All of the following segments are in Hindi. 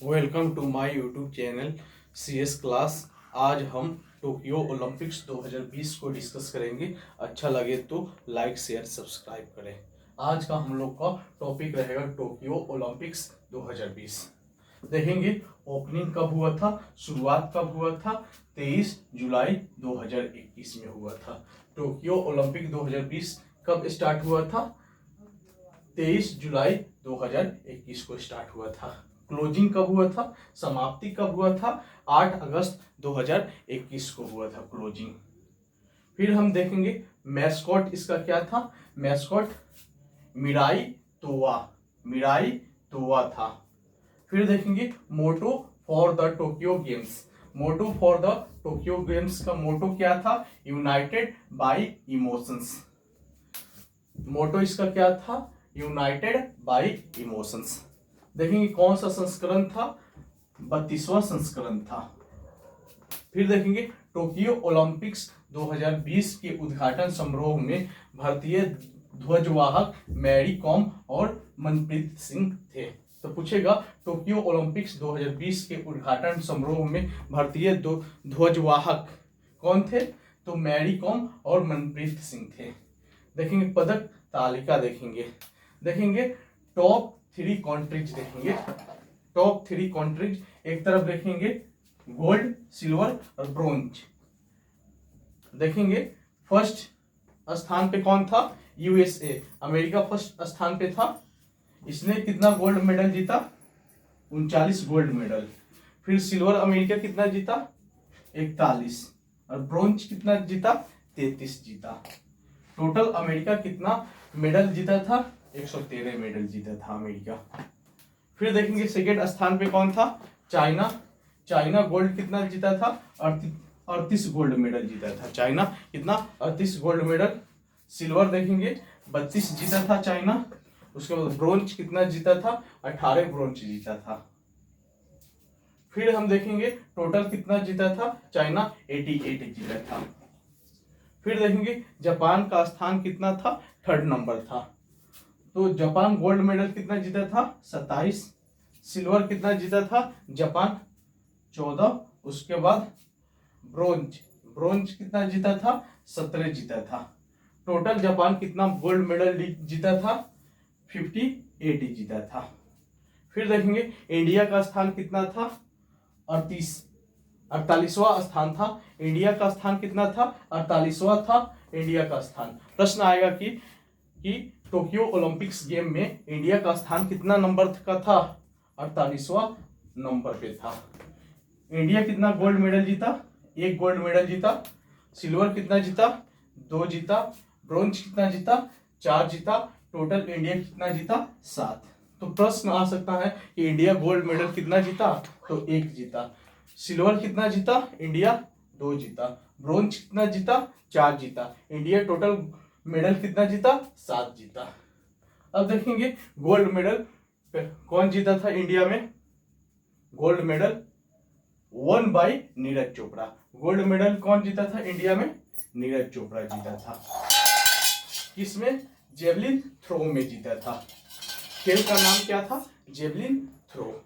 Welcome to my YouTube channel CS class. आज हम टोक्यो ओलंपिक्स 2020 को डिस्कस करेंगे। अच्छा लगे तो लाइक शेयर सब्सक्राइब करें। आज का हम लोग का टॉपिक रहेगा टोक्यो ओलंपिक्स 2020। देखेंगे ओपनिंग कब हुआ था, शुरुआत कब हुआ था। 23 जुलाई 2021 में हुआ था। टोक्यो ओलंपिक 2020 कब स्टार्ट हुआ था? 23 जुलाई 2021 को स्टार्ट हुआ था। क्लोजिंग कब हुआ था, समाप्ति कब हुआ था? 8 अगस्त 2021 को हुआ था क्लोजिंग। फिर हम देखेंगे मैस्कॉट इसका क्या था। Mascot Miraitowa, Miraitowa था। फिर देखेंगे motto for the Tokyo games. Motto for the Tokyo games का मोटो क्या था? United bye emotions. मोटो इसका क्या था? United bye emotions. देखेंगे कौन सा संस्करण था? 32वां संस्करण था। फिर देखेंगे टोक्यो ओलंपिक्स 2020 के उद्घाटन समारोह में भारतीय ध्वजवाहक मैरी कॉम और मनप्रीत सिंह थे। तो पूछेगा टोक्यो ओलंपिक्स 2020 के उद्घाटन समारोह में भारतीय ध्वजवाहक कौन थे? तो मैरी कॉम और मनप्रीत सिंह थे। देखेंगे पदक तालिका, देखेंगे टॉप 3 कंट्रीज। देखेंगे टॉप 3 कंट्रीज। एक तरफ देखेंगे गोल्ड, सिल्वर और ब्रोंज। देखेंगे फर्स्ट स्थान पे कौन था? USA, अमेरिका फर्स्ट स्थान पे था। इसने कितना गोल्ड मेडल जीता? 39 गोल्ड मेडल। फिर सिल्वर अमेरिका कितना जीता? 41। और ब्रोंज कितना जीता? 33 जीता। टोटल अमेरिका कितना मेडल जीता था? 113 मेडल जीता था अमेरिका। फिर देखेंगे सेकेंड स्थान पे कौन था? चाइना। चाइना गोल्ड कितना जीता था? 38 गोल्ड मेडल जीता था चाइना। कितना? 38 गोल्ड मेडल। सिल्वर देखेंगे 32 जीता था चाइना। उसके बाद ब्रोंज कितना जीता था? 18 ब्रोंज जीता था। फिर हम देखेंगे टोटल कितना जीता था चाइना? 88 जीता था। फिर देखेंगे जापान का स्थान कितना था? 3rd नंबर था। तो जापान गोल्ड मेडल कितना जीता था? 27। सिल्वर कितना जीता था जापान? 14। उसके बाद ब्रोंज, ब्रोंज कितना जीता था? 17 जीता था। टोटल जापान कितना गोल्ड मेडल जीता था? 58 जीता था। फिर देखेंगे इंडिया का स्थान कितना था? 48वां स्थान था। इंडिया का स्थान कितना था? 48वां था इंडिया का स्थान। प्रश्न आएगा कि टोक्यो ओलंपिक्स गेम में इंडिया का स्थान कितना नंबर का था? 48वां नंबर पे था। इंडिया कितना गोल्ड मेडल जीता? 1 गोल्ड मेडल जीता। सिल्वर कितना जीता? 2 जीता। ब्रोंज कितना जीता? 4 जीता। टोटल इंडिया कितना जीता? 7। तो प्रश्न आ सकता है कि इंडिया गोल्ड मेडल कितना जीता? तो 1 जीता। सिल्वर कितना जीता? इंडिया 2 जीता। ब्रोंज कितना जीता? 4 जीता। इंडिया टोटल मेडल कितना जीता? 7 जीता। अब देखेंगे गोल्ड मेडल कौन जीता था इंडिया में? Gold medal one by Neeraj Chopra. Gold medal कौन जीता था इंडिया में? नीरज चोपड़ा जीता था। किसमें? जेवलिन थ्रो में जीता था। खेल का नाम क्या था? Javelin throw.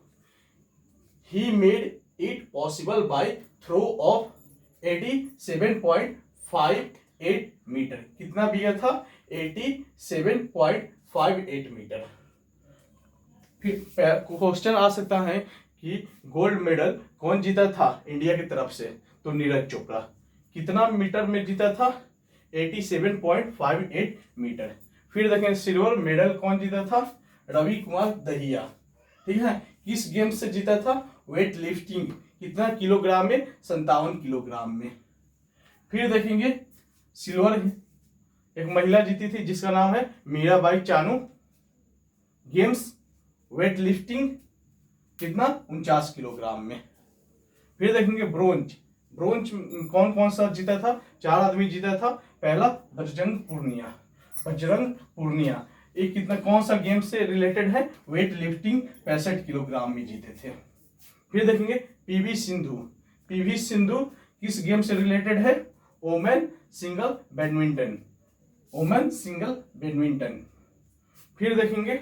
He made it possible by throw of 87.58 metre. कितना दिया था? 87.58 मीटर। फिर क्वेश्चन आ सकता है कि गोल्ड मेडल कौन जीता था इंडिया की तरफ से? तो नीरज चोपड़ा। कितना मीटर में जीता था? 87.58 मीटर। फिर देखें सिल्वर मेडल कौन जीता था? रवि कुमार दहिया। ठीक है। किस गेम से जीता था? Weight lifting. कितना किलोग्राम में? 57 किलोग्राम में। फिर देखेंगे सिल्वर एक महिला जीती थी जिसका नाम है Mirabai Chanu. Games weight lifting कितना? 49 किलोग्राम में। फिर देखेंगे ब्रोंज। ब्रोंज कौन कौन सा जीता था? 4 आदमी जीता था। पहला बजरंग पूर्णिया, बजरंग पूर्णिया। एक कितना कौन सा गेम से रिलेटेड है? वेट लिफ्टिंग 65 किलोग्राम में जीते थे। फिर देखेंगे पीवी सिंधु। पीवी सिंधु किस गेम से रिलेटेड है? Women single badminton, women single badminton. फिर देखेंगे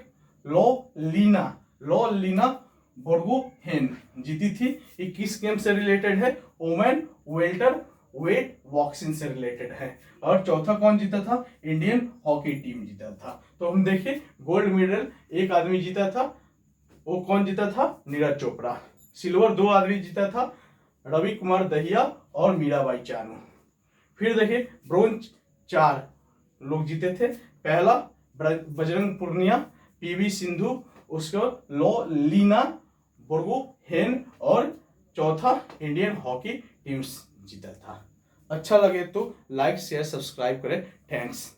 लो लीना, लो लीना बोर्गोहेन जीती थी। ये किस गेम से रिलेटेड है? वुमेन वेल्टर वेट बॉक्सिंग से रिलेटेड है। और चौथा कौन जीता था? इंडियन हॉकी टीम जीता था। तो हम देखें गोल्ड मेडल एक आदमी जीता था, वो कौन जीता था? नीरज चोपड़ा। सिल्वर 2 आदमी जीता था, रवि कुमार दहिया और मीराबाई चानू। फिर देखें ब्रोंज 4 लोग जीते थे। पहला बजरंग पुनिया, पीवी सिंधु, उसको लीना बोर्गोहेन और चौथा इंडियन हॉकी टीम्स जीता था। अच्छा लगे तो लाइक शेयर सब्सक्राइब करें। थैंक्स।